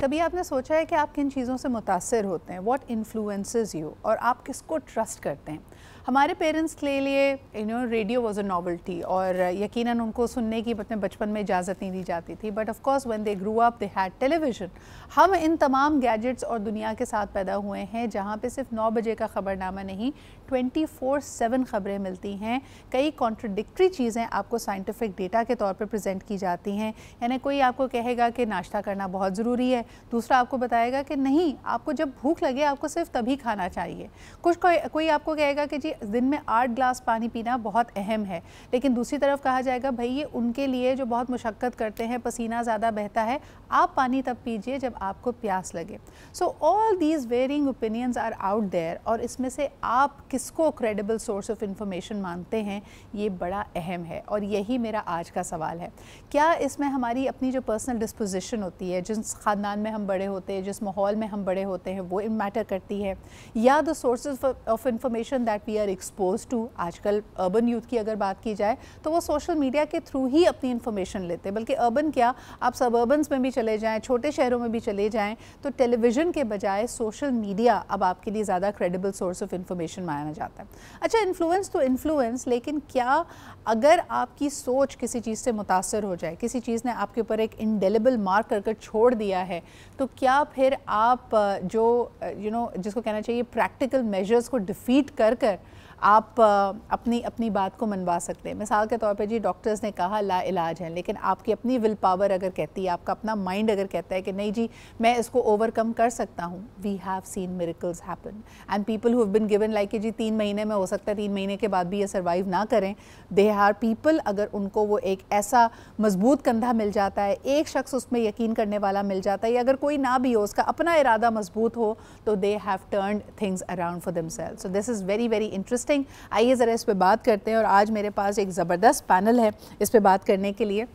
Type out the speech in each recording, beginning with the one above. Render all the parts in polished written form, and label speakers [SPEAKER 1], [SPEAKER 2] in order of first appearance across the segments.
[SPEAKER 1] कभी आपने सोचा है कि आप किन चीज़ों से मुतासर होते हैं? व्हाट इन्फ्लुएंसेस यू, और आप किसको ट्रस्ट करते हैं? हमारे पेरेंट्स के लिए रेडियो वाज अ नॉवेल्टी, और यकीनन उनको सुनने की अपने बचपन में इजाज़त नहीं दी जाती थी, but of course when they grew up they had television. हम इन तमाम गैजेट्स और दुनिया के साथ पैदा हुए हैं जहाँ पे सिर्फ 9 बजे का ख़बरनामा नहीं, 24/7 ख़बरें मिलती हैं। कई कॉन्ट्रडिक्टरी चीज़ें आपको साइंटिफिक डेटा के तौर पर प्रेजेंट की जाती हैं। यानी कोई आपको कहेगा कि नाश्ता करना बहुत ज़रूरी है, दूसरा आपको बताएगा कि नहीं, आपको जब भूख लगे आपको सिर्फ तभी खाना चाहिए। कोई आपको कहेगा कि जी दिन में 8 ग्लास पानी पीना बहुत अहम है, लेकिन दूसरी तरफ कहा जाएगा भाई ये उनके लिए जो बहुत मुशक्क़त करते हैं, पसीना ज़्यादा बहता है, आप पानी तब पीजिए जब आपको प्यास लगे। So all these varying opinions are out there, और इसमें से आप किसको क्रेडिबल सोर्स ऑफ इंफॉर्मेशन मानते हैं, ये बड़ा अहम है। और यही मेरा आज का सवाल है, क्या इसमें हमारी अपनी जो पर्सनल डिस्पोजिशन होती है, जिस ख़ानदान में हम बड़े होते हैं, जिस माहौल में हम बड़े होते हैं, वो मैटर करती है, या the sources of information that we are expose to? आजकल अर्बन यूथ की अगर बात की जाए तो वो सोशल मीडिया के थ्रू ही अपनी इन्फॉर्मेशन लेते हैं, बल्कि अर्बन क्या, आप सबर्बन्स में भी चले जाएं, छोटे शहरों में भी चले जाएं, तो टेलीविज़न के बजाय सोशल मीडिया अब आपके लिए ज़्यादा क्रेडिबल सोर्स ऑफ इंफॉर्मेशन माना जाता है। अच्छा, इन्फ्लुएंस तो इन्फ्लुएंस, लेकिन क्या अगर आपकी सोच किसी चीज़ से मुतासर हो जाए, किसी चीज़ ने आपके ऊपर एक इंडेलिबल मार्क करके छोड़ दिया है, तो क्या फिर आप जो जिसको कहना चाहिए प्रैक्टिकल मेजर्स को डिफीट कर आप अपनी बात को मनवा सकते हैं? मिसाल के तौर पे जी डॉक्टर्स ने कहा ला इलाज है, लेकिन आपकी अपनी विल पावर अगर कहती है, आपका अपना माइंड अगर कहता है कि नहीं जी मैं इसको ओवरकम कर सकता हूँ, we have seen miracles happen and people who have been given like कि जी 3 महीने में हो सकता है 3 महीने के बाद भी ये सर्वाइव ना करें। दे आर पीपल, अगर उनको वो एक ऐसा मजबूत कंधा मिल जाता है, एक शख्स उसमें यकीन करने वाला मिल जाता है, या अगर कोई ना भी हो, उसका अपना इरादा मजबूत हो, तो they have turned things around for themselves. So this is very very interesting. आइए ज़रा इस पे बात करते हैं, और आज मेरे पास एक ज़बरदस्त पैनल है इस पे बात करने के लिए।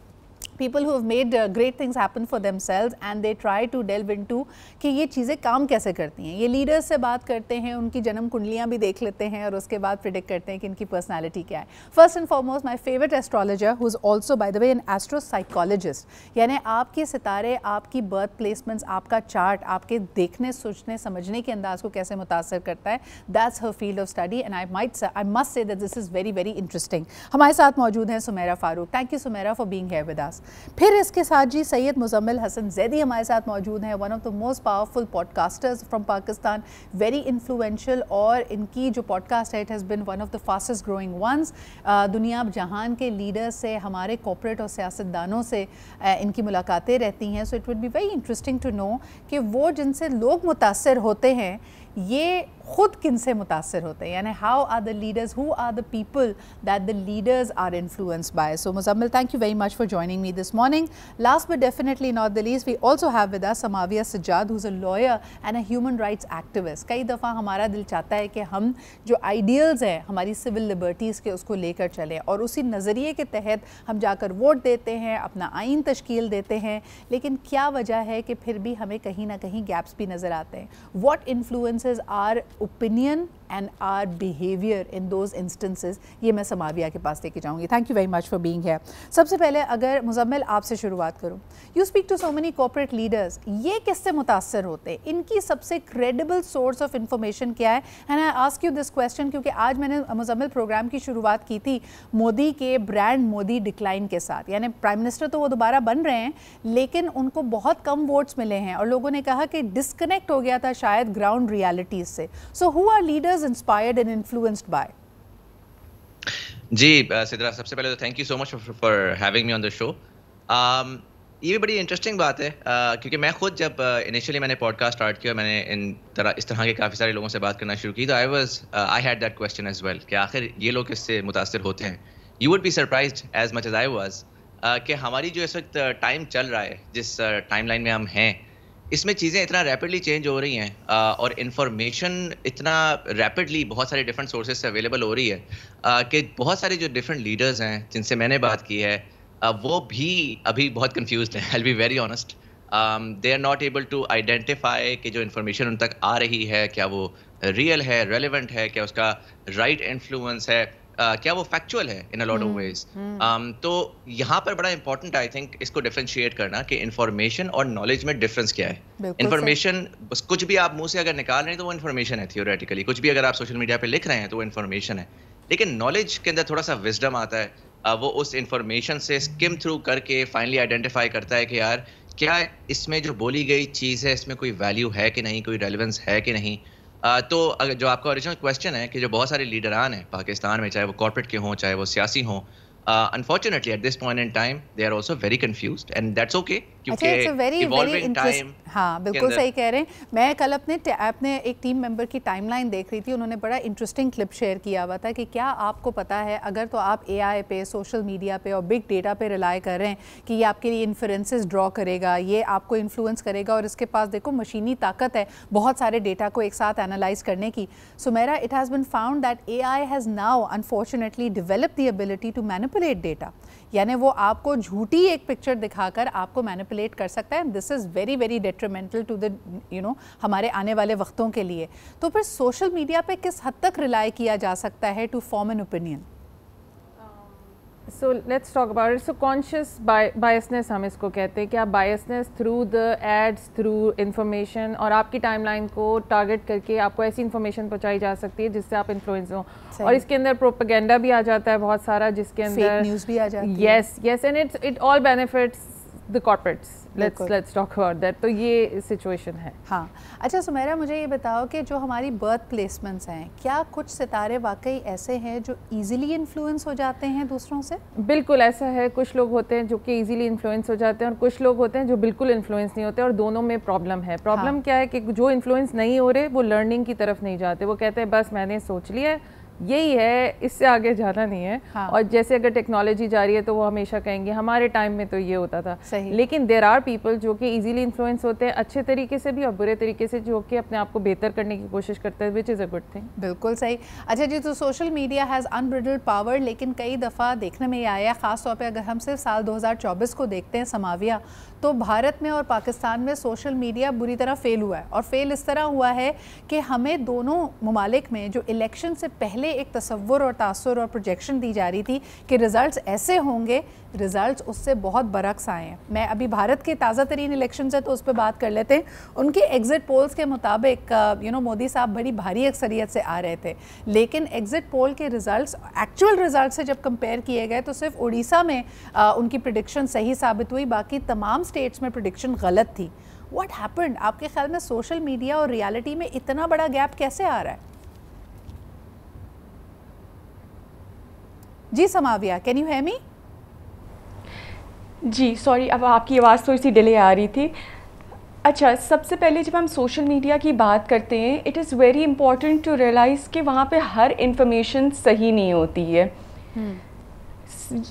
[SPEAKER 1] People who have made great things happen for themselves and they try to delve into कि ये चीज़ें काम कैसे करती हैं। ये लीडर्स से बात करते हैं, उनकी जन्म कुंडलियाँ भी देख लेते हैं, और उसके बाद प्रिडिक्ट करते हैं कि इनकी पर्सनालिटी क्या है। First and foremost my favourite astrologer who is also by the way an astro psychologist, यानी आपके सितारे, आपकी बर्थ प्लेसमेंट्स, आपका चार्ट आपके देखने, सोचने, समझने के अंदाज को कैसे मुतासर करता है, that's her field of study and I must say that this is very very interesting. हमारे साथ मौजूद हैं Sumera Farooq. Thank you Sumera for being here with us. फिर इसके साथ जी सैयद मुजम्मिल हसन जैदी हमारे साथ मौजूद हैं, one of the most powerful podcasters from Pakistan, very influential, और इनकी जो पॉडकास्ट है it has been one of the fastest growing ones. दुनिया जहान के लीडर्स से, हमारे कॉर्पोरेट और सियासतदानों से इनकी मुलाकातें रहती हैं। So it would be very interesting to know कि वो जिनसे लोग मुतासर होते हैं ये खुद किन से मुतासर होते हैं, यानी how are the leaders, who are the people that the leaders are influenced by. So Muzammil, thank you very much for joining me this morning. Last but definitely not the least, we also have with us Samavia Sajjad, who is a lawyer and a human rights activist. कई दफ़ा हमारा दिल चाहता है कि हम जो ideals हैं हमारी सिविल लिबर्टीज़ के, उसको लेकर चलें, और उसी नज़रिए के तहत हम जाकर वोट देते हैं, अपना आइन तश्कील देते हैं, लेकिन क्या वजह है कि फिर भी हमें कहीं ना कहीं गैप्स भी नज़र आते हैं। What influences are opinion and our behavior in those instances, ये मैं समाविया के पास लेके जाऊँगी। Thank you very much for being here. सबसे पहले अगर मुजम्मिल आपसे शुरुआत करूँ, you speak to so many corporate leaders, ये किससे मुतासर होते हैं, इनकी सबसे क्रेडिबल सोर्स ऑफ इंफॉर्मेशन क्या है? And I ask you this question क्योंकि आज मैंने मुजम्मिल प्रोग्राम की शुरुआत की थी मोदी के ब्रांड मोदी डिक्लाइन के साथ, यानी प्राइम मिनिस्टर तो वो दोबारा बन रहे हैं, लेकिन उनको बहुत कम वोट्स मिले हैं, और लोगों ने कहा कि डिस्कनेक्ट हो गया था शायद ग्राउंड रियलिटीज़ से। So who are leaders inspired and influenced by?
[SPEAKER 2] जी सिद्रा, सबसे पहले तो thank you so much for having me on the show. ये भी बड़ी इंटरेस्टिंग बात है क्योंकि मैं खुद जब इनिशियली मैंने पॉडकास्ट स्टार्ट किया, मैंने इस तरह के काफ़ी सारे लोगों से बात करना शुरू की, तो I had that question as well कि आखिर ये लोग किससे मुतासर होते हैं। You would be surprised as much as I was कि हमारी जो इस वक्त टाइम चल रहा है, जिस टाइमलाइन में हम हैं, इसमें चीज़ें इतना रैपिडली चेंज हो रही हैं और इन्फॉर्मेशन इतना रैपिडली बहुत सारे डिफरेंट सोर्सेज से अवेलेबल हो रही है कि बहुत सारे जो डिफरेंट लीडर्स हैं जिनसे मैंने बात की है वो भी अभी बहुत कंफ्यूज्ड हैं। I will be very honest, they are not able to identify कि जो इन्फॉर्मेशन उन तक आ रही है क्या वो रियल है, रेलिवेंट है, क्या उसका राइट इन्फ्लुएंस है। क्या वो फैक्चुअल है इन अ लॉट ऑफ वेज। तो यहाँ पर बड़ा इंपॉर्टेंट आई थिंक इसको डिफरेंशिएट करना कि इन्फॉर्मेशन और नॉलेज में डिफरेंस क्या है। इन्फॉर्मेशन कुछ भी आप मुंह से अगर निकाल रहे हैं तो वो इन्फॉर्मेशन है थियोरेटिकली, कुछ भी अगर आप सोशल मीडिया पे लिख रहे हैं तो वो इन्फॉर्मेशन है। लेकिन नॉलेज के अंदर थोड़ा सा विजडम आता है, वो उस इन्फॉर्मेशन से स्किम थ्रू करके फाइनली आइडेंटिफाई करता है कि यार क्या इसमें जो बोली गई चीज़ है इसमें कोई वैल्यू है कि नहीं, कोई रेलेवेंस है कि नहीं। तो अगर जो आपका ओरिजिनल क्वेश्चन है कि जो बहुत सारे लीडरान हैं पाकिस्तान में, चाहे वो कॉर्पोरेट के हों चाहे वो सियासी हों, unfortunately at this point in time they are also very confused and that's okay क्योंकि evolving time।
[SPEAKER 1] हाँ बिल्कुल सही कह रहे हैं। मैं कल अपने एक टीम मेंबर की टाइमलाइन देख रही थी, उन्होंने बड़ा इंटरेस्टिंग क्लिप शेयर किया हुआ था कि क्या आपको पता है अगर तो आप AI पे, सोशल मीडिया पे और बिग डेटा पे रिलाई कर रहे हैं कि ये आपके लिए इन्फ्रेंसेस ड्रॉ करेगा, ये आपको इन्फ्लुएंस करेगा और इसके पास देखो मशीनी ताकत है बहुत सारे डेटा को एक साथ एनालाइज करने की। Sumera, it has been found that AI has now unfortunately developed the ability to manipulate data, यानी वो आपको झूठी एक पिक्चर दिखाकर आपको मैनिपुलेट कर सकता है। This is very very detrimental to the हमारे आने वाले वक्तों के लिए। तो फिर सोशल मीडिया पे किस हद तक रिलाई किया जा सकता है to form an opinion?
[SPEAKER 3] So let's talk about it. So conscious biasness हम इसको कहते हैं कि आप biasness through the ads, through information और आपकी टाइमलाइन को टारगेट करके आपको ऐसी इंफॉर्मेशन पहुंचाई जा सकती है जिससे आप इन्फ्लुएंस हो। और इसके अंदर प्रोपेगेंडा भी आ जाता है बहुत सारा, जिसके अंदर
[SPEAKER 1] फेक न्यूज़ भी आ जाती है।
[SPEAKER 3] Yes and it all benefits the corporates. Let's talk about that. तो ये सिचुएशन है।
[SPEAKER 1] हाँ अच्छा सुमेरा, मुझे ये बताओ कि जो हमारी बर्थ प्लेसमेंट्स हैं, क्या कुछ सितारे वाकई ऐसे हैं जो इजीली इन्फ्लुएंस हो जाते हैं दूसरों से?
[SPEAKER 3] बिल्कुल ऐसा है। कुछ लोग होते हैं जो कि इजीली इन्फ्लुएंस हो जाते हैं और कुछ लोग होते हैं जो बिल्कुल इन्फ्लुएंस नहीं होते, और दोनों में प्रॉब्लम है। प्रॉब्लम क्या है कि जो इन्फ्लुएंस नहीं हो रहे वो लर्निंग की तरफ नहीं जाते, वो कहते हैं बस मैंने सोच लिया है यही है, इससे आगे जाना नहीं है। और जैसे अगर टेक्नोलॉजी जा रही है तो वो हमेशा कहेंगे हमारे टाइम में तो ये होता था। लेकिन देयर आर पीपल जो कि इजीली इन्फ्लुएंस होते हैं, अच्छे तरीके से भी और बुरे तरीके से, जो कि अपने आप को बेहतर करने की कोशिश करते हैं, which is a good thing.
[SPEAKER 1] बिल्कुल सही। अच्छा जी, तो social media has unbridled power, लेकिन कई दफ़ा देखने में ये आया, ख़ास तौर पे अगर हम सिर्फ साल 2024 को देखते हैं समाविया, तो भारत में और पाकिस्तान में सोशल मीडिया बुरी तरह फेल हुआ है। और फेल इस तरह हुआ है कि हमें दोनों ममालिक में जो इलेक्शन से पहले एक तसव्वुर और तासुर और प्रोजेक्शन दी जा रही थी कि रिज़ल्ट्स ऐसे होंगे, रिज़ल्ट्स उससे बहुत बरक्स आए हैं। मैं अभी भारत के ताज़ा तरीन इलेक्शन से तो उस पर बात कर लेते हैं। उनके एग्ज़िट पोल्स के मुताबिक मोदी साहब बड़ी भारी अक्सरियत से आ रहे थे, लेकिन एग्ज़िट पोल के रिज़ल्ट्स एक्चुअल रिज़ल्ट से जब कंपेयर किए गए तो सिर्फ उड़ीसा में उनकी प्रेडिक्शन सही साबित हुई, बाकी तमाम स्टेट्स में प्रेडिक्शन गलत थी। What happened? आपके ख्याल में सोशल मीडिया और रियलिटी में इतना बड़ा गैप कैसे आ रहा है? जी Samavia, can you hear me?
[SPEAKER 4] जी सॉरी, अब आपकी आवाज़ थोड़ी सी डिले आ रही थी। अच्छा, सबसे पहले जब हम सोशल मीडिया की बात करते हैं, it is very important to realise कि वहाँ पे हर इंफॉर्मेशन सही नहीं होती है।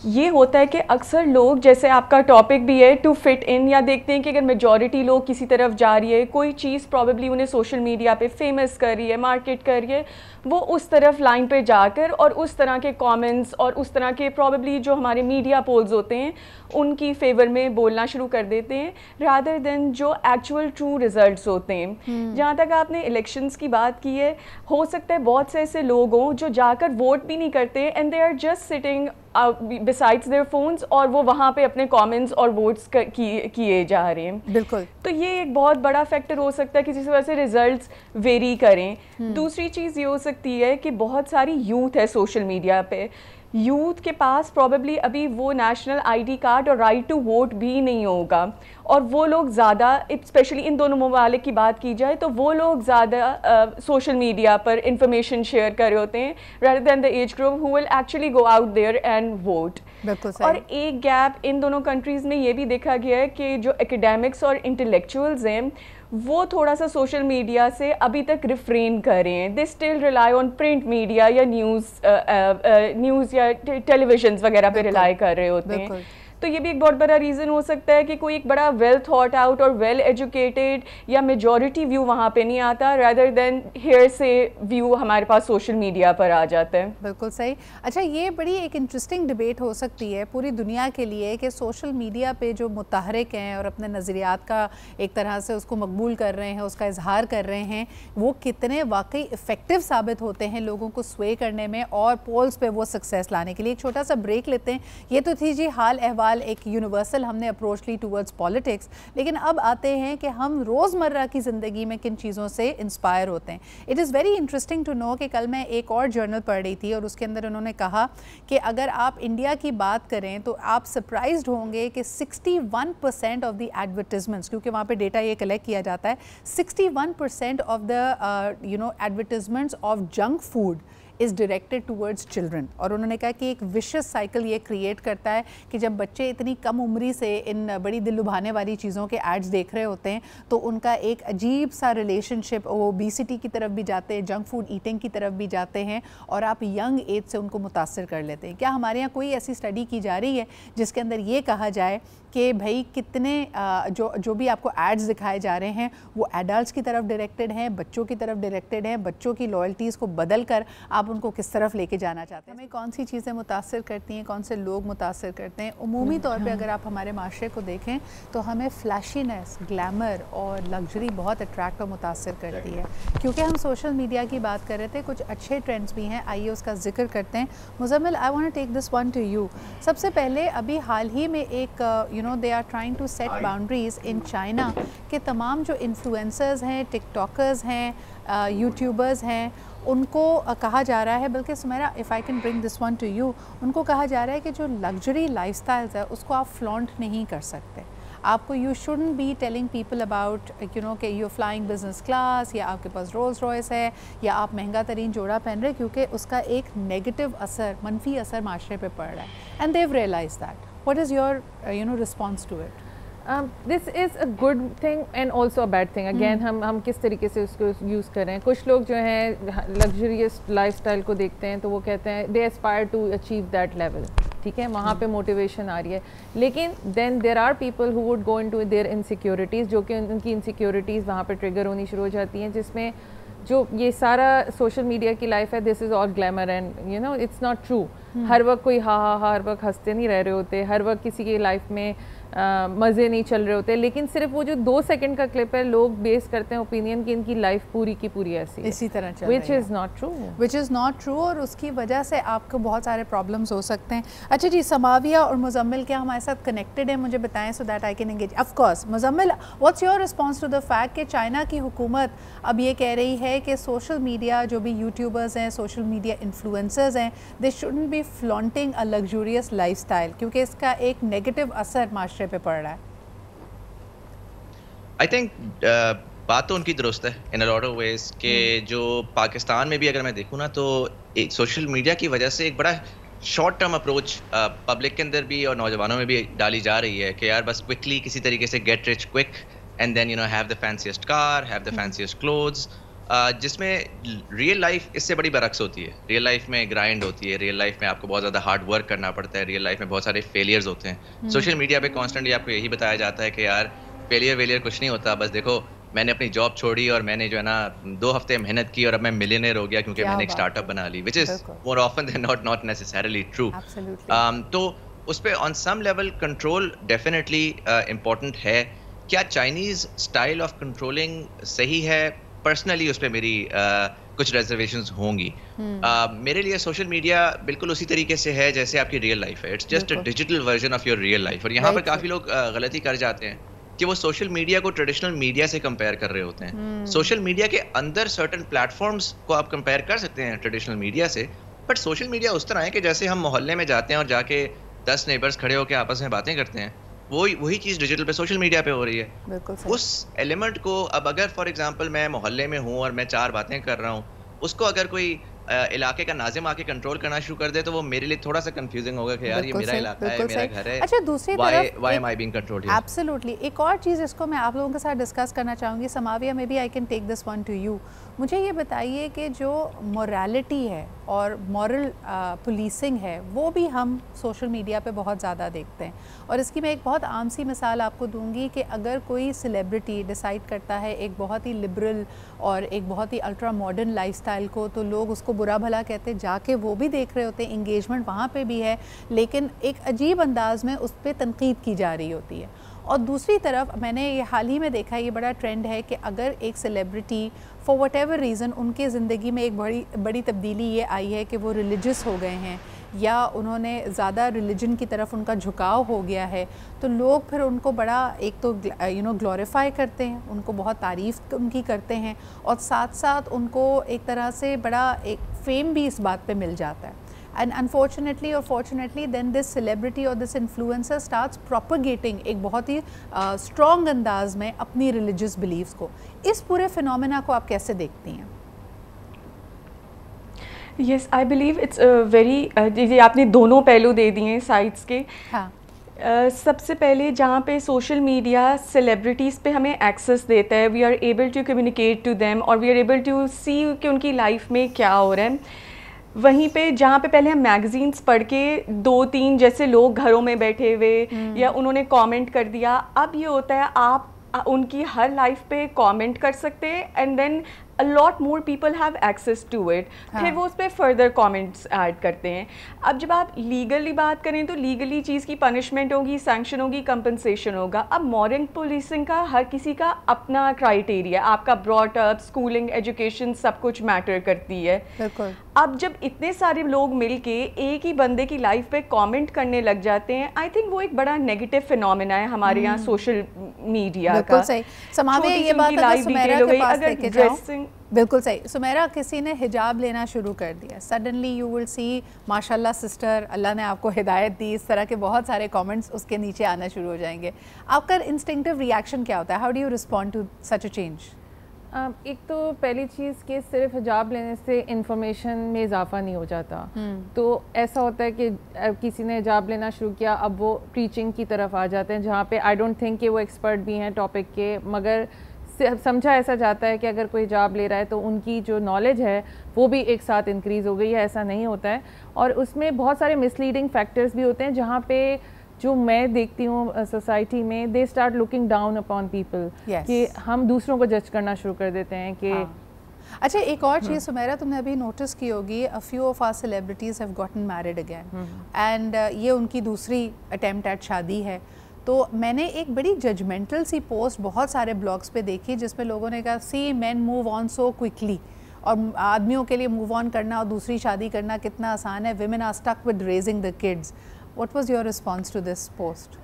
[SPEAKER 4] ये होता है कि अक्सर लोग, जैसे आपका टॉपिक भी है टू फिट इन, या देखते हैं कि अगर मेजॉरिटी लोग किसी तरफ जा रही है, कोई चीज़ प्रॉबेबली उन्हें सोशल मीडिया पे फेमस कर रही है, मार्केट कर रही है, वो उस तरफ लाइन पे जाकर और उस तरह के कमेंट्स और उस तरह के प्रॉबेबली जो हमारे मीडिया पोल्स होते हैं उनकी फेवर में बोलना शुरू कर देते हैं, रादर देन जो एक्चुअल ट्रू रिजल्ट्स होते हैं। जहाँ तक आपने इलेक्शंस की बात की है, हो सकता है बहुत से ऐसे लोग हों जो जाकर वोट भी नहीं करते and they are just sitting besides their phones, और वो वहाँ पे अपने कमेंट्स और वोट्स किए जा रहे हैं।
[SPEAKER 1] बिल्कुल।
[SPEAKER 4] तो ये एक बहुत बड़ा फैक्टर हो सकता है कि जिस वजह से रिजल्ट्स वेरी करें। दूसरी चीज़ ये हो सकती है कि बहुत सारी यूथ है सोशल मीडिया पे, यूथ के पास प्रॉबेबली अभी वो नेशनल आईडी कार्ड और राइट टू वोट भी नहीं होगा, और वो लोग ज़्यादा, स्पेशली इन दोनों ममालिक की बात की जाए तो वो लोग ज़्यादा सोशल मीडिया पर इंफॉर्मेशन शेयर कर रहे होते हैं rather than the age group who will actually go out there and vote। और एक गैप इन दोनों कंट्रीज़ में ये भी देखा गया है कि जो एकेडमिक्स और इंटेलेक्चुअल्स हैं वो थोड़ा सा सोशल मीडिया से अभी तक रिफ्रेन कर रहे हैं। They still rely on print media या न्यूज़ या टेलीविजन वगैरह पे रिलाई कर रहे होते हैं। तो ये भी एक बहुत बड़ा रीज़न हो सकता है कि कोई एक बड़ा वेल थॉट आउट और वेल एजुकेटेड या मेजॉरिटी व्यू वहाँ पे नहीं आता, रादर देन हेयर से व्यू हमारे पास सोशल मीडिया पर आ जाता है।
[SPEAKER 1] बिल्कुल सही। अच्छा, ये बड़ी एक इंटरेस्टिंग डिबेट हो सकती है पूरी दुनिया के लिए कि सोशल मीडिया पे जो मुतहरिक हैं और अपने नज़रियात का एक तरह से उसको मकबूल कर रहे हैं, उसका इजहार कर रहे हैं, वो कितने वाकई इफ़ेक्टिव साबित होते हैं लोगों को स्वे करने में और पोल्स पे वो सक्सेस लाने के लिए। एक छोटा सा ब्रेक लेते हैं। ये तो थी जी हाल अहवाल, एक यूनिवर्सल हमने अप्रोच ली टूवर्ड्स पॉलिटिक्स, लेकिन अब आते हैं कि हम रोज़मर्रा की ज़िंदगी में किन चीज़ों से इंस्पायर होते हैं। It is very interesting to know कि कल मैं एक और जर्नल पढ़ रही थी और उसके अंदर उन्होंने कहा कि अगर आप इंडिया की बात करें तो आप सरप्राइज्ड होंगे कि 61% ऑफ द एडवर्टिजमेंट्स, क्योंकि वहाँ पे डेटा ये कलेक्ट किया जाता है, 61% of the advertisements of junk food is directed towards children. और उन्होंने कहा कि एक विशियस साइकिल ये क्रिएट करता है कि जब बच्चे इतनी कम उम्री से इन बड़ी दिल लुभाने वाली चीज़ों के एड्स देख रहे होते हैं तो उनका एक अजीब सा रिलेशनशिप वो ओबेसिटी की तरफ भी जाते हैं, जंक फूड ईटिंग की तरफ भी जाते हैं और आप यंग एज से उनको मुतासर कर लेते हैं। क्या हमारे यहाँ कोई ऐसी स्टडी की जा रही है जिसके अंदर ये कहा जाए कि भाई कितने जो भी आपको एड्स दिखाए जा रहे हैं वो एडल्ट्स की तरफ डायरेक्टेड हैं, बच्चों की तरफ डायरेक्टेड हैं, बच्चों की लॉयल्टीज़ को बदल कर आप उनको किस तरफ लेके जाना चाहते हैं? हमें कौन सी चीज़ें मुतासर करती हैं, कौन से लोग मुतासर करते हैं? उमूमी तौर पे अगर आप हमारे माशरे को देखें तो हमें फ्लैशीनेस, ग्लैमर और लग्जरी बहुत अट्रैक्ट और मुतासर करती है। क्योंकि हम सोशल मीडिया की बात कर रहे थे, कुछ अच्छे ट्रेंड्स भी हैं, आइए उसका जिक्र करते हैं। Muzammil, I want to take this one to you. सबसे पहले अभी हाल ही में एक they are trying to set boundaries in China के तमाम जो इन्फ्लुएंसर्स हैं, टिकटॉकर्स हैं, यूट्यूबर्स हैं, उनको कहा जा रहा है, बल्कि Sumera if I can bring this one to you, उनको कहा जा रहा है कि जो लग्जरी लाइफस्टाइल्स है उसको आप फ्लॉन्ट नहीं कर सकते। आपको you shouldn't be telling people about कि यू फ्लाइंग बिजनेस क्लास या आपके पास रोल्स रॉयस है या आप महंगा तरीन जोड़ा पहन रहे, क्योंकि उसका एक नेगेटिव असर, मनफी असर माशरे पे पड़ रहा है। And they realise that. What is your response to it?
[SPEAKER 3] This is a good thing and also a bad thing. Again, हम किस तरीके से उसको यूज़ कर रहे हैं। कुछ लोग जो हैं लग्जरियस लाइफस्टाइल को देखते हैं तो वो कहते हैं they aspire to achieve that level, ठीक है, वहाँ पे मोटिवेशन आ रही है। लेकिन then there are people who would go into their insecurities, जो कि उनकी इनसिक्योरिटीज़ वहाँ पे ट्रिगर होनी शुरू हो जाती हैं, जिसमें जो ये सारा सोशल मीडिया की लाइफ है, this is all glamour and it's not true. हर वक्त कोई हर वक्त हंसते नहीं रह रहे होते, हर वक्त किसी की लाइफ में मज़े नहीं चल रहे होते, लेकिन सिर्फ वो जो 2 सेकंड का क्लिप है लोग बेस करते हैं ओपिनियन कि इनकी लाइफ पूरी की पूरी ऐसी है,
[SPEAKER 1] इसी तरह चल
[SPEAKER 3] रही है, which is not true,
[SPEAKER 1] और उसकी वजह से आपको बहुत सारे प्रॉब्लम्स हो सकते हैं। अच्छा जी, समाविया और मुज़म्मिल क्या हमारे साथ कनेक्टेड है, मुझे बताएं so that I can engage. Of course Muzammil, what's your response to the fact कि चाइना की हुकूमत अब ये कह रही है कि सोशल मीडिया, जो भी यूट्यूबर्स हैं, सोशल मीडिया इन्फ्लुएंसर्स हैं, दे shouldn't be flaunting a luxurious lifestyle, क्योंकि इसका एक नेगेटिव असर माशरे पे पड़ रहा है।
[SPEAKER 2] आई थिंक बात तो उनकी दुरुस्त है इन अ लॉट ऑफ वेज कि जो पाकिस्तान में भी अगर मैं देखूँ ना तो एक सोशल मीडिया की वजह से एक बड़ा शॉर्ट टर्म अप्रोच पब्लिक के अंदर भी और नौजवानों में भी डाली जा रही है कि यार बस क्विकली किसी तरीके से get rich quick and then have the fanciest car, have the fanciest clothes, जिसमें रियल लाइफ इससे बड़ी बरक्स होती है। रियल लाइफ में ग्राइंड होती है, रियल लाइफ में आपको बहुत ज़्यादा हार्ड वर्क करना पड़ता है, रियल लाइफ में बहुत सारे फेलियर्स होते हैं। सोशल मीडिया पे कॉन्स्टेंटली आपको यही बताया जाता है कि यार फेलियर कुछ नहीं होता, बस देखो मैंने अपनी जॉब छोड़ी और मैंने जो है ना 2 हफ्ते मेहनत की और अब मैं मिलियनेयर हो गया क्योंकि मैंने एक स्टार्टअप बना ली, which is more often than not necessarily true. तो उस पर on some level control definitely important है। क्या चाइनीज़ स्टाइल ऑफ कंट्रोलिंग सही है? पर्सनली उस पर मेरी कुछ रिजर्वेशंस होंगी। मेरे लिए सोशल मीडिया बिल्कुल उसी तरीके से है जैसे आपकी रियल लाइफ है। It's just a digital version of your real life. और यहाँ पर काफ़ी लोग गलती कर जाते हैं कि वो सोशल मीडिया को ट्रेडिशनल मीडिया से कंपेयर कर रहे होते हैं। सोशल मीडिया के अंदर सर्टेन प्लेटफॉर्म्स को आप कंपेयर कर सकते हैं ट्रेडिशनल मीडिया से, बट सोशल मीडिया उस तरह है कि जैसे हम मोहल्ले में जाते हैं और जाके 10 नेबर्स खड़े होकर आपस में बातें करते हैं, वही चीज़ डिजिटल पे सोशल मीडिया पे हो रही है। उस एलिमेंट को अब अगर फॉर एग्जांपल मैं मोहल्ले में हूँ और मैं 4 बातें कर रहा हूँ, उसको अगर कोई इलाके का नाजिम आके कंट्रोल करना शुरू कर दे तो वो मेरे लिए थोड़ा सा कंफ्यूजिंग होगा कि यार ये मेरा इलाका है, मेरा घर है।
[SPEAKER 1] अच्छा, दूसरी तरफ
[SPEAKER 2] why am I being controlled here?
[SPEAKER 1] Absolutely. एक और चीज़ इसको मैं आप लोगों के साथ डिस्कस करना चाहूँगी, Samavia, maybe I can take this one to you. मुझे ये बताइए कि जो मोरालिटी है और मॉरल पुलिसिंग है वो भी हम सोशल मीडिया पे बहुत ज़्यादा देखते हैं। और इसकी मैं एक बहुत आम सी मिसाल आपको दूंगी कि अगर कोई सेलिब्रिटी डिसाइड करता है एक बहुत ही लिबरल और एक बहुत ही अल्ट्रा मॉडर्न लाइफस्टाइल को, तो लोग उसको बुरा भला कहते हैं, जाके वो भी देख रहे होते हैं, इंगेजमेंट वहाँ पे भी है, लेकिन एक अजीब अंदाज में उस पर तनकीद की जा रही होती है। और दूसरी तरफ मैंने ये हाल ही में देखा, ये बड़ा ट्रेंड है कि अगर एक celebrity for what ever reason उनके ज़िंदगी में एक बड़ी तब्दीली ये आई है कि वो रिलीजियस हो गए हैं या उन्होंने ज़्यादा रिलीजन की तरफ उनका झुकाव हो गया है, तो लोग फिर उनको बड़ा एक तो ग्लोरीफाई करते हैं, उनको बहुत तारीफ़ उनकी करते हैं और साथ साथ उनको एक तरह से बड़ा एक फ़ेम भी इस बात पे मिल जाता है। And unfortunately or fortunately then this celebrity or this influencer starts propagating एक बहुत ही strong अंदाज में अपनी religious beliefs को। इस पूरे फिनोमेना को आप कैसे देखती हैं?
[SPEAKER 4] Yes, I believe it's a very ये आपने दोनों पहलू दे दिए साइड्स के।
[SPEAKER 1] हाँ।
[SPEAKER 4] सबसे पहले जहाँ पे सोशल मीडिया सेलिब्रिटीज़ पे हमें एक्सेस देता है, we are able to communicate to them और we are able to see कि उनकी लाइफ में क्या हो रहा है। वहीं पे जहाँ पे पहले हम मैगजीन्स पढ़ के 2-3 जैसे लोग घरों में बैठे हुए या उन्होंने कमेंट कर दिया, अब ये होता है आप उनकी हर लाइफ पे कमेंट कर सकते हैं and then a lot more people have access to it। फिर वो उस पर फर्दर कमेंट्स ऐड करते हैं। अब जब आप लीगली बात करें तो लीगली चीज़ की पनिशमेंट होगी, सैंक्शन होगी, कंपनसेशन होगा। अब मॉरल पुलिसिंग का हर किसी का अपना क्राइटेरिया, आपका ब्रॉट अप, स्कूलिंग, एजुकेशन सब कुछ मैटर करती है।
[SPEAKER 1] बिल्कुल।
[SPEAKER 4] अब जब इतने सारे लोग मिलके एक ही बंदे की लाइफ पे कमेंट करने लग जाते हैं, आई थिंक वो एक बड़ा नेगेटिव फिनोमेना है हमारे यहाँ सोशल मीडिया का।
[SPEAKER 1] बिल्कुल सही। समावे ये बात अगर सुमेरा के पास लेके जाऊं, बिल्कुल सही। सुमेरा, किसी ने हिजाब लेना शुरू कर दिया, सडनली यू विल सी माशाल्लाह सिस्टर, अल्लाह ने आपको हिदायत दी, इस तरह के बहुत सारे कमेंट्स उसके नीचे आना शुरू हो जाएंगे। आपका इंस्टिंक्टिव रिएक्शन क्या होता है? How do you respond to such a change?
[SPEAKER 3] एक तो पहली चीज़ कि सिर्फ हिजाब लेने से इंफॉर्मेशन में इजाफा नहीं हो जाता। तो ऐसा होता है कि किसी ने हिजाब लेना शुरू किया, अब वो प्रीचिंग की तरफ आ जाते हैं, जहाँ पे आई डोंट थिंक कि वो एक्सपर्ट भी हैं टॉपिक के, मगर समझा ऐसा जाता है कि अगर कोई हिजाब ले रहा है तो उनकी जो नॉलेज है वो भी एक साथ इंक्रीज़ हो गई है। ऐसा नहीं होता है और उसमें बहुत सारे मिसलीडिंग फैक्टर्स भी होते हैं, जहाँ पे जो मैं देखती हूँ सोसाइटी में, they start looking down upon people, कि हम दूसरों को जज करना शुरू कर देते हैं कि
[SPEAKER 1] अच्छा, एक और चीज़ सुमेरा तुमने अभी नोटिस की होगी, a few of our celebrities have gotten married again and ये उनकी दूसरी अटेम्प्ट एट शादी है। तो मैंने एक बड़ी जजमेंटल सी पोस्ट बहुत सारे ब्लॉग्स पे देखी जिसमें लोगों ने कहा see men move on so quickly, और आदमियों के लिए मूव ऑन करना और दूसरी शादी करना कितना आसान है, women are stuck with raising the kids. What was your response to this post?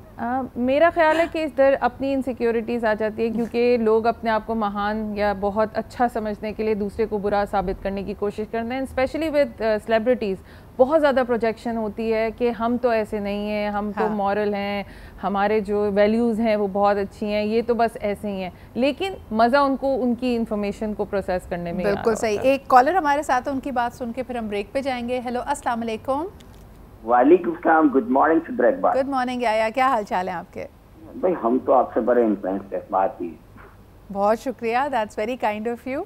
[SPEAKER 3] मेरा ख्याल है कि इधर अपनी इनसिक्योरिटीज़ आ जाती है, क्योंकि लोग अपने आप को महान या बहुत अच्छा समझने के लिए दूसरे को बुरा साबित करने की कोशिश करते हैं। स्पेशली विद सेलिब्रिटीज़ बहुत ज़्यादा प्रोजेक्शन होती है कि हम तो ऐसे नहीं हैं, हम तो मॉरल हैं, हमारे जो वैल्यूज़ हैं वो बहुत अच्छी हैं, ये तो बस ऐसे ही हैं, लेकिन मज़ा उनको उनकी इन्फॉर्मेशन को प्रोसेस करने में।
[SPEAKER 1] बिल्कुल सही। एक कॉलर हमारे साथ है, उनकी बात सुन के फिर हम ब्रेक पे जाएंगे। हेलो, अस्सलाम वालेकुम।
[SPEAKER 5] वालेकुम सलाम, good morning Sidra Iqbal.
[SPEAKER 1] Good morning याया, क्या हाल चाल है आपके?
[SPEAKER 5] भाई हम तो आपसे बड़े इन्फ्लुएंस है, बात ही।
[SPEAKER 1] बहुत शुक्रिया, that's very kind of you.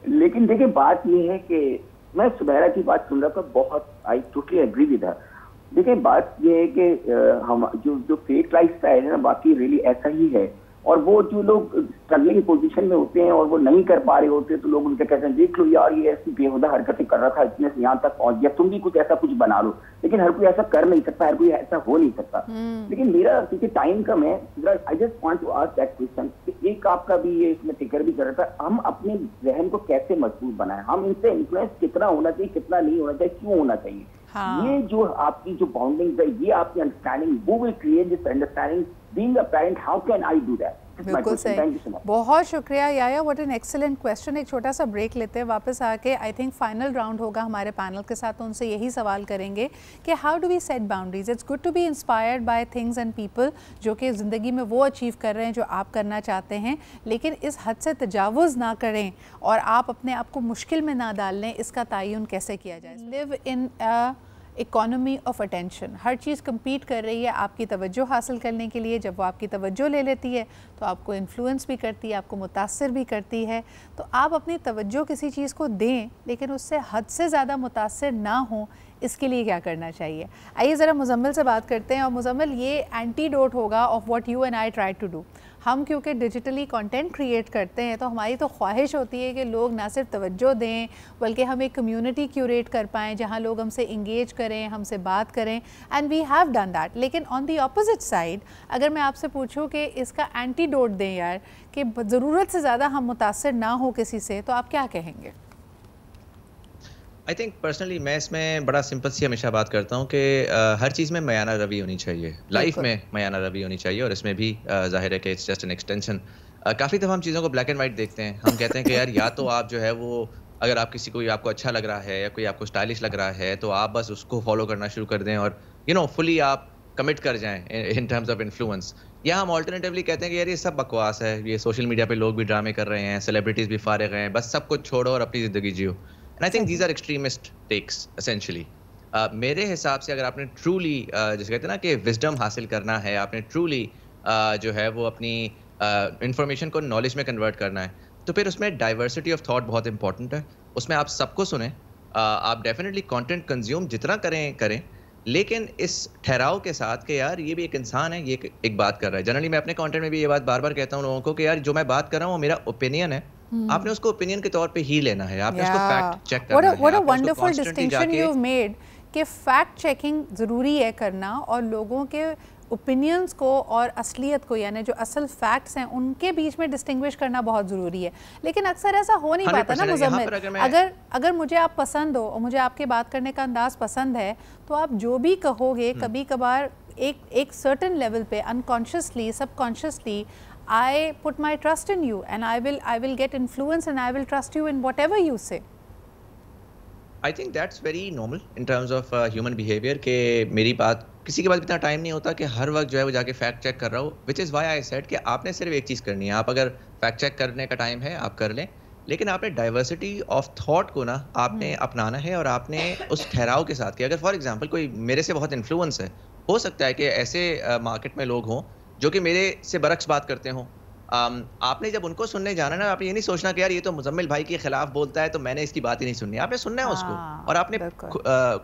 [SPEAKER 5] लेकिन देखिए बात ये है कि मैं सुमेरा की बात सुन रहा था, बहुत I totally agree with her. देखिए बात ये है कि हम जो फेक लाइफस्टाइल है ना, बाकी रियली ऐसा ही है, और वो जो लोग स्ट्रगलिंग पोजीशन में होते हैं और वो नहीं कर पा रहे होते तो लोग उनके कहते हैं देख लो यार ये ऐसी बेहुदा हरकतें कर रहा था, इतने से यहाँ तक पहुंच गया, तुम भी कुछ ऐसा कुछ बना लो। लेकिन हर कोई ऐसा कर नहीं सकता, हर कोई ऐसा हो नहीं सकता। लेकिन मेरा क्योंकि टाइम कम है, I just want to ask that question, एक आपका भी ये इसमें टिकर भी कर रहा था, हम अपने जहन को कैसे मजबूत बनाएं, हम इनसे इन्फ्लुएंस कितना होना चाहिए, कितना नहीं होना चाहिए, क्यों होना चाहिए। ये जो आपकी जो बाउंडिंग्स है, ये आपकी अंडरस्टैंडिंग, वो will create this understanding. Being a parent, how can I do that?
[SPEAKER 1] बिल्कुल सही, बहुत शुक्रिया याया, व्हाट एन एक्सीलेंट क्वेश्चन। एक छोटा सा ब्रेक लेते हैं, वापस आके आई थिंक फाइनल राउंड होगा हमारे पैनल के साथ, तो उनसे यही सवाल करेंगे कि how do we set boundaries. It's good to be inspired by things and people जो कि ज़िंदगी में वो अचीव कर रहे हैं जो आप करना चाहते हैं, लेकिन इस हद से तजावुज़ ना करें और आप अपने आप को मुश्किल में ना डाल लें, इसका तयन कैसे किया जाए। Live in economy of attention, her cheese compete कर रही है आपकी तवज्जो हासिल करने के लिए। जब वो आपकी तवज्जो ले लेती है तो आपको इन्फ्लुएंस भी करती है, आपको मुतासिर भी करती है। तो आप अपनी तवज्जो किसी चीज़ को दें लेकिन उससे हद से ज़्यादा मुतासिर ना हो, इसके लिए क्या करना चाहिए? आइए ज़रा मुज़म्मिल से बात करते हैं। और मुज़म्मिल, ये एंटीडोट होगा of what you and I try to do. हम क्योंकि डिजिटली कंटेंट क्रिएट करते हैं तो हमारी तो ख्वाहिश होती है कि लोग ना सिर्फ तवज्जो दें बल्कि हम एक कम्युनिटी क्यूरेट कर पाएँ जहाँ लोग हमसे इंगेज करें, हमसे बात करें, and we have done that. लेकिन ऑन दी अपोजिट साइड अगर मैं आपसे पूछूं कि इसका एंटीडोट दें यार, कि ज़रूरत से ज़्यादा हम मुतासिर ना हो किसी से, तो आप क्या कहेंगे?
[SPEAKER 2] आई थिंक पर्सनली मैं इसमें बड़ा सिंपल सी हमेशा बात करता हूँ कि हर चीज़ में मयाना रवि होनी चाहिए, लाइफ में मयाना रवि होनी चाहिए, और इसमें भी जाहिर है कि इट्स जस्ट एन एक्सटेंशन। काफ़ी दफ़ा हम चीज़ों को ब्लैक एंड वाइट देखते हैं। हम कहते हैं कि यार या तो आप जो है वो, अगर आप किसी को आपको अच्छा लग रहा है या कोई आपको स्टाइलिश लग रहा है तो आप बस उसको फॉलो करना शुरू कर दें और फुली आप कमिट कर जाएं इन टर्म्स ऑफ इन्फ्लुएंस। या हम ऑल्टरनेटिवली कहते हैं कि यार ये सब बकवास है, ये सोशल मीडिया पे लोग भी ड्रामे कर रहे हैं, सेलिब्रिटीज़ भी फारिग हैं, बस सब कुछ छोड़ो और अपनी ज़िंदगी जियो। And I think these are extremist takes essentially. मेरे हिसाब से अगर आपने ट्रूली जिसे कहते हैं ना कि विजडम हासिल करना है, आपने ट्रूली जो है वो अपनी इंफॉर्मेशन को नॉलेज में कन्वर्ट करना है, तो फिर उसमें डाइवर्सिटी ऑफ थॉट बहुत इंपॉर्टेंट है। उसमें आप सबको सुनें, आप डेफिनेटली कंटेंट कंज्यूम जितना करें, लेकिन इस ठहराव के साथ कि यार ये भी एक इंसान है, ये एक बात कर रहा है। जनरली मैं अपने कंटेंट में भी ये बात बार बार कहता हूँ लोगों को कि यार जो मैं बात कर रहा हूँ वो मेरा ओपिनियन है, आपने उसको ओपिनियन के तौर पे ही लेना है, आपने उसको फैक्ट चेक करना है।
[SPEAKER 1] What a wonderful distinction you've made कि फैक्ट चेकिंग ज़रूरी है करना, और लोगों के ओपिनियंस को और असलियत को, यानी जो असल फैक्ट्स हैं उनके बीच में डिस्टिंग्विश करना बहुत ज़रूरी है। लेकिन अक्सर ऐसा हो नहीं पाता ना मुज़म्मिल। अगर मुझे आप पसंद हो और मुझे आपके बात करने का अंदाज पसंद है तो आप जो भी कहोगे कभी कभार एक सर्टेन लेवल पे unconsciously, subconsciously I put my trust in you and I will get influence and I will trust you in whatever you say.
[SPEAKER 2] I think that's very normal in terms of human behavior कि मेरी बात किसी के पास इतना time नहीं होता कि हर वक्त जो है वो जाके फैक्ट चेक कर रहा हो, which is why I said कि आपने सिर्फ एक चीज़ करनी है। आप अगर फैक्ट चेक करने का टाइम है आप कर लें, लेकिन आपने डाइवर्सिटी ऑफ थॉट को ना आपने अपनाना है, और आपने उस ठहराव के साथ कि अगर फॉर एग्जांपल कोई मेरे से बहुत इन्फ्लुएंस है, हो सकता है कि ऐसे मार्केट में लोग हों जो कि मेरे से बरक्स बात करते हों। आपने जब उनको सुनने जाना ना, आपने ये नहीं सोचना कि यार ये तो मुज़म्मिल भाई के खिलाफ बोलता है तो मैंने इसकी बात ही नहीं सुननी। आपने सुनना है उसको, और आपने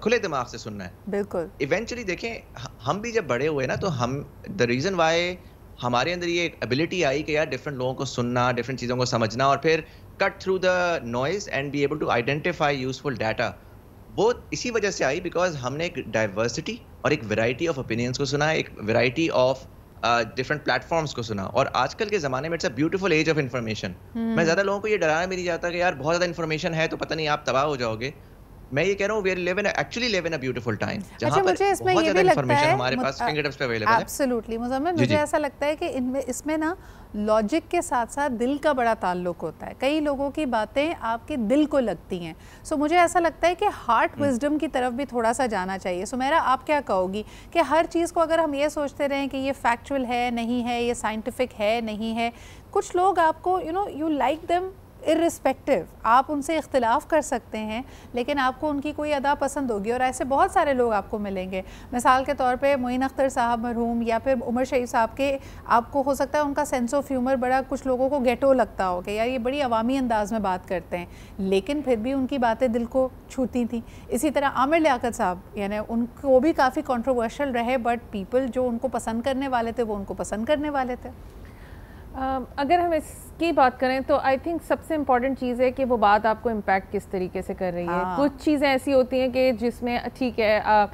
[SPEAKER 2] खुले दिमाग से सुनना है।
[SPEAKER 1] बिल्कुल।
[SPEAKER 2] इवेंचुअली देखें, हम भी जब बड़े हुए ना तो हम द रीज़न वाई हमारे अंदर ये एबिलिटी आई कि यार डिफरेंट लोगों को सुनना, डिफरेंट चीज़ों को समझना और फिर cut through the noise and be able to identify useful data, वो इसी वजह से आई बिकॉज हमने एक डाइवर्सिटी और एक वैरायटी ऑफ ओपिनियंस को सुना, एक वैरायटी ऑफ डिफरेंट प्लेटफॉर्म्स को सुना। और आजकल के ज़माने में it's a beautiful age of information. मैं ज़्यादा लोगों को ये डराना भी नहीं चाहता कि यार बहुत ज़्यादा इन्फॉर्मेशन है तो पता नहीं आप तबाह हो जाओगे। मैं ये कह रहा हूँ we live in actually live in a beautiful time जहाँ पर बहुत ज़्यादा इन्फॉर्मेशन हमारे पास फिंगरटिप्स पे अवेलेबल है।
[SPEAKER 1] एब्सोल्युटली मुज़म्मिल, मुझे ऐसा लगता है कि इसमें ना लॉजिक के साथ साथ दिल का बड़ा ताल्लुक होता है। कई लोगों की बातें आपके दिल को लगती हैं। सो मुझे ऐसा लगता है कि हार्ट विजडम की तरफ भी थोड़ा सा जाना चाहिए। सो मेरा आप क्या कहोगी कि हर चीज़ को अगर हम ये सोचते रहें कि ये फैक्चुअल है नहीं है, ये साइंटिफिक है नहीं है, कुछ लोग आपको यू लाइक देम इर्रिस्पेक्टिव, आप उनसे इख्तिलाफ़ कर सकते हैं लेकिन आपको उनकी कोई अदा पसंद होगी, और ऐसे बहुत सारे लोग आपको मिलेंगे। मिसाल के तौर पे मोइन अख्तर साहब मरहूम या फिर उमर शरीफ साहब के, आपको हो सकता है उनका सेंस ऑफ ह्यूमर बड़ा कुछ लोगों को गेटो लगता हो कि यार ये बड़ी अवामी अंदाज में बात करते हैं, लेकिन फिर भी उनकी बातें दिल को छूती थी। इसी तरह आमिर लियाकत साहब, यानी उनको भी काफ़ी कंट्रोवर्शियल रहे, बट पीपल जो उनको पसंद करने वाले थे वो उनको पसंद करने वाले थे।
[SPEAKER 3] अगर हम इसकी बात करें तो आई थिंक सबसे इम्पॉर्टेंट चीज़ है कि वो बात आपको इम्पैक्ट किस तरीके से कर रही है। कुछ चीज़ें ऐसी होती हैं कि जिसमें ठीक है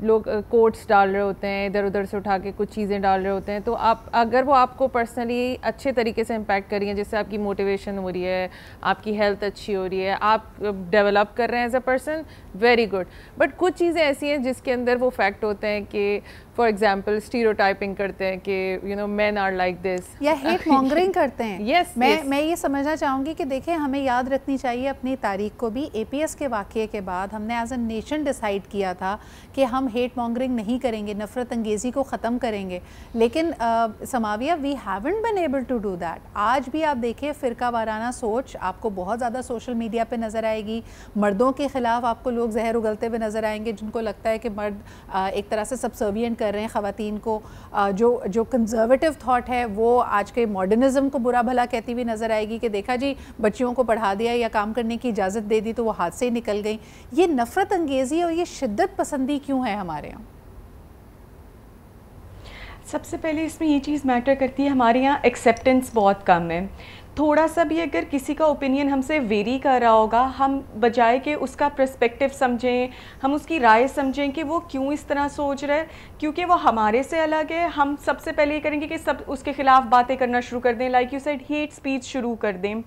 [SPEAKER 3] लोग कोट्स डाल रहे होते हैं, इधर उधर से उठा के कुछ चीज़ें डाल रहे होते हैं, तो आप अगर वो आपको पर्सनली अच्छे तरीके से इम्पैक्ट कर रही हैं, जिससे आपकी मोटिवेशन हो रही है, आपकी हेल्थ अच्छी हो रही है, आप डेवलप कर रहे हैं as a person, very good. But कुछ चीज़ें ऐसी हैं जिसके अंदर वो फैक्ट होते हैं कि फॉर एग्जाम्पल स्टीरियोटाइपिंग करते हैं कि you know men are like this,
[SPEAKER 1] या हेट मॉन्गरिंग करते हैं।
[SPEAKER 3] Yes,
[SPEAKER 1] मैं ये समझना चाहूँगी कि देखिए हमें याद रखनी चाहिए अपनी तारीख को भी। APS के वाक़ये के बाद हमने एज अ नेशन डिसाइड किया था कि हम हेट मॉन्गरिंग नहीं करेंगे, नफ़रत अंगेज़ी को ख़त्म करेंगे, लेकिन Samavia we haven't been able to do that. आज भी आप देखिए फ़िरका वाराना सोच आपको बहुत ज़्यादा सोशल मीडिया पे नज़र आएगी। मर्दों के ख़िलाफ़ आपको लोग जहर उगलते हुए नज़र आएंगे जिनको लगता है कि मर्द एक तरह से सबसर्विएंट कर रहे हैं ख़वातीन को। जो कंजर्वेटिव थाट है वो आज के मॉडर्निज़म को बुरा भला कहती हुई नज़र आएगी कि देखा जी बच्चियों को पढ़ा दिया या काम करने की इजाज़त दे दी तो वो हाथ से ही निकल गई। ये नफ़रत अंगेज़ी और ये शिद्दत पसंदी क्यों है हमारे यहाँ?
[SPEAKER 4] सबसे पहले इसमें ये चीज़ मैटर करती है, हमारे यहाँ एक्सेप्टेंस बहुत कम है। थोड़ा सा भी अगर किसी का ओपिनियन हमसे वेरी कर रहा होगा, हम बजाय कि उसका पर्सपेक्टिव समझें, हम उसकी राय समझें कि वो क्यों इस तरह सोच रहा है, क्योंकि वो हमारे से अलग है, हम सबसे पहले ये करेंगे कि सब उसके ख़िलाफ़ बातें करना शुरू कर दें, like you said hate speech शुरू कर दें।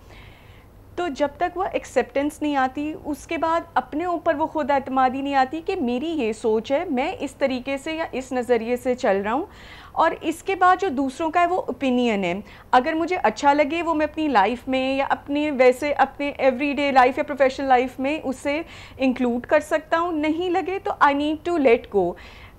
[SPEAKER 4] तो जब तक वो एक्सेप्टेंस नहीं आती, उसके बाद अपने ऊपर वो खुद एतमादी नहीं आती कि मेरी ये सोच है, मैं इस तरीके से या इस नज़रिए से चल रहा हूँ, और इसके बाद जो दूसरों का है वो ओपिनियन है, अगर मुझे अच्छा लगे वो मैं अपनी लाइफ में या अपने वैसे अपने एवरीडे लाइफ या प्रोफेशनल लाइफ में उसे इंक्लूड कर सकता हूँ, नहीं लगे तो I need to let go.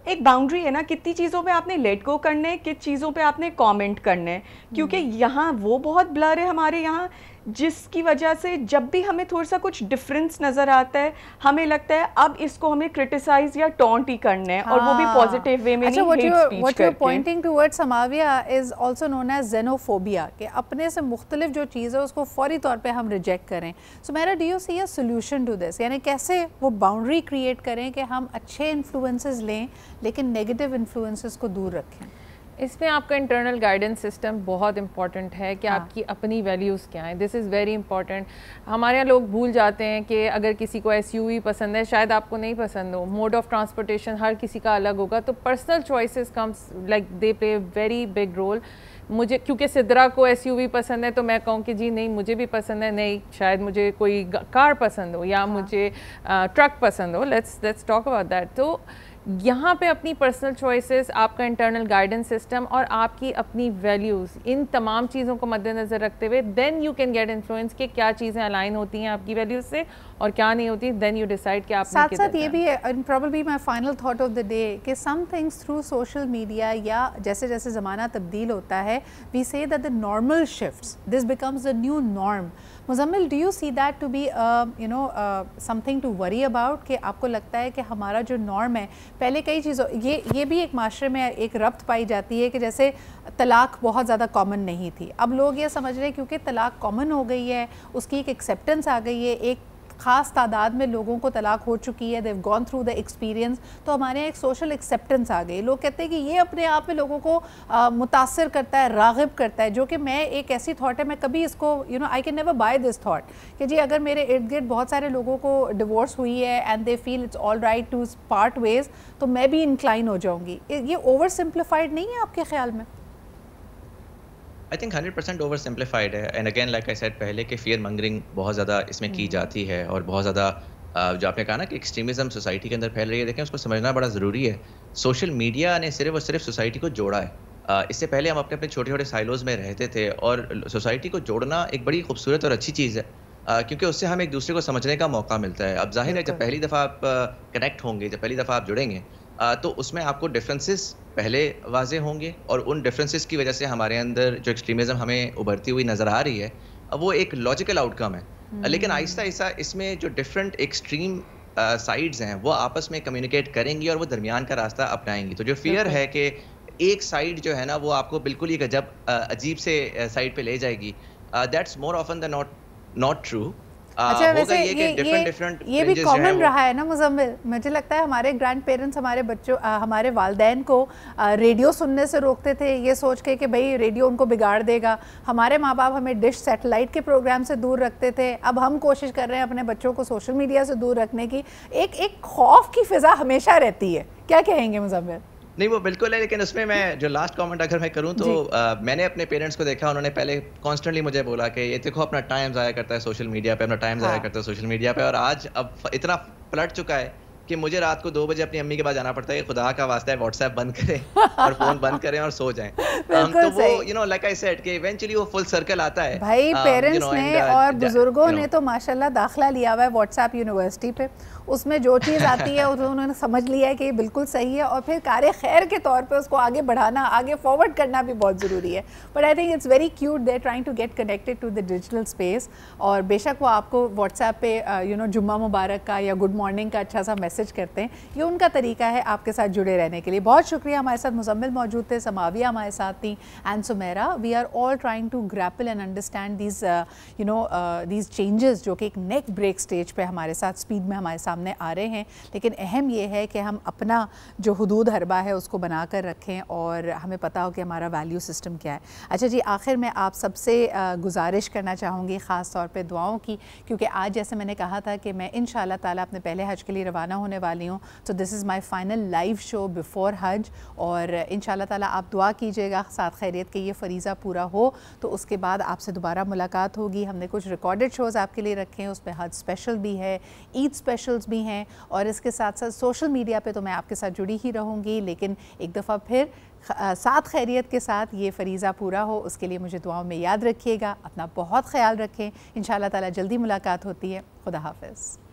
[SPEAKER 4] एक बाउंड्री है ना, कितनी चीज़ों पे आपने लेट गो करना है, किस चीज़ों पे आपने कमेंट करना है, क्योंकि यहाँ वो बहुत ब्लर है हमारे यहाँ, जिसकी वजह से जब भी हमें थोड़ा सा कुछ डिफरेंस नज़र आता है, हमें लगता है अब इसको हमें क्रिटिसाइज या टॉन्ट ही करना है, और वो भी पॉजिटिव वे में नहीं, hate speech
[SPEAKER 1] what you're pointing towards Samavia is also known as xenophobia, कि अपने से मुख्तलिफ जो चीज़ है उसको फौरी तौर पे हम रिजेक्ट करें। सो मेरा do you see a solution to this, यानी कैसे वो बाउंड्री क्रिएट करें कि हम अच्छे इन्फ्लुएंसेस लें लेकिन नेगेटिव इन्फ्लुएंसेस को दूर रखें?
[SPEAKER 3] इसमें आपका इंटरनल गाइडेंस सिस्टम बहुत इंपॉर्टेंट है कि आपकी अपनी वैल्यूज़ क्या हैं। This is very important. हमारे यहाँ लोग भूल जाते हैं कि अगर किसी को SUV पसंद है, शायद आपको नहीं पसंद हो, मोड ऑफ ट्रांसपोर्टेशन हर किसी का अलग होगा, तो personal choices comes like they play very big role. मुझे क्योंकि सिद्रा को SUV पसंद है तो मैं कहूँ कि जी नहीं मुझे भी पसंद है, नहीं शायद मुझे कोई कार पसंद हो या मुझे ट्रक पसंद हो, लेट्स टॉक अबाउट दैट। तो यहाँ पे अपनी पर्सनल चॉइसेस, आपका इंटरनल गाइडेंस सिस्टम और आपकी अपनी वैल्यूज़, इन तमाम चीज़ों को मद्देनज़र रखते हुए then you can get influence कि क्या चीज़ें अलाइन होती हैं आपकी वैल्यूज़ से और क्या नहीं होती, देन यू डिसाइड कि आप
[SPEAKER 1] साथ साथ ये भी है, and probably my final thought of the day, कि some things through social media या जैसे जैसे ज़माना तब्दील होता है, we see that the normal shifts, this becomes the new norm. Muzammil, do you see that to be something to worry about, कि आपको लगता है कि हमारा जो नॉर्म है, पहले कई चीज़ों ये भी एक माशरे में एक रब्त पाई जाती है कि जैसे तलाक बहुत ज़्यादा कॉमन नहीं थी, अब लोग ये समझ रहे हैं क्योंकि तलाक कॉमन हो गई है, उसकी एक एक्सेप्टेंस आ गई है, एक ख़ास तादाद में लोगों को तलाक हो चुकी है, देव गॉन थ्रू द एक्सपीरियंस, तो हमारे यहाँ एक सोशल एक्सेप्टेंस आ गई। लोग कहते हैं कि ये अपने आप में लोगों को मुतासिर करता है, राग़िब करता है, जो कि मैं एक ऐसी थॉट है, मैं कभी इसको I can never buy this thought कि जी अगर मेरे इर्द गिर्द बहुत सारे लोगों को डिवोर्स हुई है and they feel it's all right to part ways, तो मैं भी इंक्लाइन हो जाऊँगी। ये ओवर सिंप्लीफाइड नहीं है आपके ख्याल में?
[SPEAKER 2] आई थिंक 100% ओवर सिंप्लीफाइड है, and again like I said पहले कि फियर मंगरिंग बहुत ज़्यादा इसमें की जाती है, और बहुत ज़्यादा जो आपने कहा ना कि एक्सट्रीमिज्म सोसाइटी के अंदर फैल रही है, देखें उसको समझना बड़ा ज़रूरी है। सोशल मीडिया ने सिर्फ और सिर्फ सोसाइटी को जोड़ा है। इससे पहले हम अपने अपने छोटे छोटे साइलोज़ में रहते थे, और सोसाइटी को जोड़ना एक बड़ी खूबसूरत और अच्छी चीज़ है, क्योंकि उससे हमें एक दूसरे को समझने का मौका मिलता है। अब जाहिर है जब पहली दफ़ा आप कनेक्ट होंगे, जब पहली दफ़ा आप जुड़ेंगे, तो उसमें आपको डिफरेंसेस पहले वाजे होंगे, और उन डिफरेंसेस की वजह से हमारे अंदर जो एक्सट्रीमिज्म हमें उभरती हुई नज़र आ रही है, वो एक लॉजिकल आउटकम है। लेकिन आहिस्ता आहिस्ता इसमें जो डिफरेंट एक्सट्रीम साइड्स हैं वो आपस में कम्युनिकेट करेंगी और वो दरमियान का रास्ता अपनाएंगी। तो जो फियर है कि एक साइड जो है ना वो आपको बिल्कुल ही गजब अजीब से साइड पे ले जाएगी, that's more often the not true.
[SPEAKER 1] अच्छा, वैसे ये भी कॉमन रहा है ना मुज़म्मिल, मुझे लगता है हमारे ग्रैंड पेरेंट्स हमारे बच्चों हमारे वालदैन को रेडियो सुनने से रोकते थे, ये सोच के कि भाई रेडियो उनको बिगाड़ देगा। हमारे माँ बाप हमें डिश सैटेलाइट के प्रोग्राम से दूर रखते थे, अब हम कोशिश कर रहे हैं अपने बच्चों को सोशल मीडिया से दूर रखने की। एक खौफ की फ़िज़ा हमेशा रहती है, क्या कहेंगे मुज़म्मिल?
[SPEAKER 2] नहीं वो बिल्कुल है, लेकिन उसमें मैं जो लास्ट कमेंट अगर मैं करूं तो मैंने अपने पेरेंट्स को देखा, उन्होंने पहले कॉन्स्टेंटली मुझे बोला कि ये देखो अपना टाइम ज़ाया करता है सोशल मीडिया पे, अपना टाइम ज़ाया करता है सोशल मीडिया पे, और आज अब इतना पलट चुका है कि मुझे रात को 2 बजे अपनी अम्मी के पास जाना पड़ता है कि खुदा का वास्ता है व्हाट्सएप बंद करें और फोन बंद करें और सो जाएं। तो वो लाइक आई सेड कि इवेंचुअली वो फुल सर्कल आता है
[SPEAKER 1] भाई। पेरेंट्स ने और बुजुर्गों ने तो माशाल्लाह दाखिला लिया हुआ है व्हाट्सएप यूनिवर्सिटी पे, उसमें जो चीज़ आती है उन्होंने समझ लिया है कि ये बिल्कुल सही है और फिर कार्य खैर के तौर पे उसको आगे बढ़ाना, आगे फॉरवर्ड करना भी बहुत ज़रूरी है। But I think it's very cute, they trying to get connected to the digital space. और बेशक वो आपको व्हाट्सएप पे जुम्मा मुबारक का या गुड मॉर्निंग का अच्छा सा मैसेज करते हैं, ये उनका तरीका है आपके साथ जुड़े रहने के लिए। बहुत शुक्रिया। हमारे साथ मुजम्मिल मौजूद थे, समाविया हमारे साथ थी and Sumera. We are all trying to grapple and understand these changes जो कि एक नेक ब्रेक स्टेज पे हमारे साथ स्पीड में हमारे सामने आ रहे हैं। लेकिन अहम ये है कि हम अपना जो हुदूद हरबा है उसको बना कर रखें और हमें पता हो कि हमारा वैल्यू सिस्टम क्या है। अच्छा जी, आखिर में आप सबसे गुजारिश करना चाहूँगी ख़ास तौर पे दुआओं की, क्योंकि आज जैसे मैंने कहा था कि मैं इंशाअल्लाह ताला अपने पहले हज के लिए रवाना होने वाली हूँ। तो this is my final live show before हज और इंशाअल्लाह ताला आप दुआ कीजिएगा साथ खैरियत के ये फरीज़ा पूरा हो तो उसके बाद आपसे दोबारा मुलाकात होगी। हमने कुछ रिकॉर्डेड शोज़ आपके लिए रखे हैं, उसमें हज स्पेशल भी है, ईद स्पेशल्स भी हैं और इसके साथ साथ सोशल मीडिया पे तो मैं आपके साथ जुड़ी ही रहूँगी। लेकिन एक दफ़ा फिर साथ खैरियत के साथ ये फरीज़ा पूरा हो उसके लिए मुझे दुआओं में याद रखिएगा। अपना बहुत ख्याल रखें। इंशाअल्लाह ताला जल्दी मुलाकात होती है। खुदा हाफ़िज़।